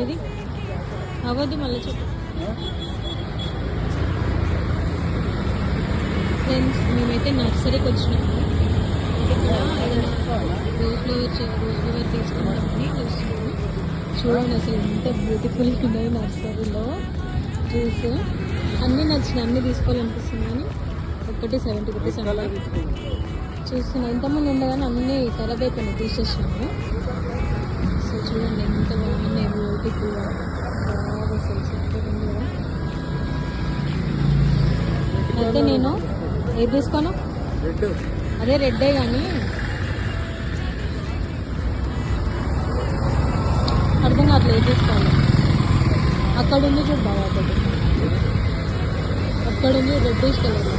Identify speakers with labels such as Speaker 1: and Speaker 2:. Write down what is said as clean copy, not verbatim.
Speaker 1: ఇది అవ్వద్దు మళ్ళీ చెప్పు. ఫ్రెండ్స్ మేమైతే నర్సరీకి వచ్చినాము. ఇక్కడ రోజ్ ఫ్లవర్ తీసుకుంటామని చూస్తున్నాము. చూడండి అసలు ఎంత బ్యూటిఫుల్ ఉన్నాయి నర్సరీలో. జ్యూస్ అన్నీ నచ్చినాయి, అన్నీ తీసుకోవాలనిపిస్తుంది కానీ ఒకటి 70 రూపీస్ అంటే చూస్తున్నాను. ఇంతమంది ఉండగానే అన్నీ ఖరాబ్ అయిపోయినాయి, తీసేసినాము. సో చూడండి ఎంత బాగున్నాయి బ్యూటిఫుల్గా. అసలు సూపర్ ఉంది కదా. అయితే నేను ఏది తీసుకోను, అదే రెడ్డే కానీ అర్థం కావట్లేదు ఏది తీసుకోవాలి. అక్కడ ఉంది చూడు బాగా, అక్కడ ఉంది రెడ్ తీసుకోలేదు.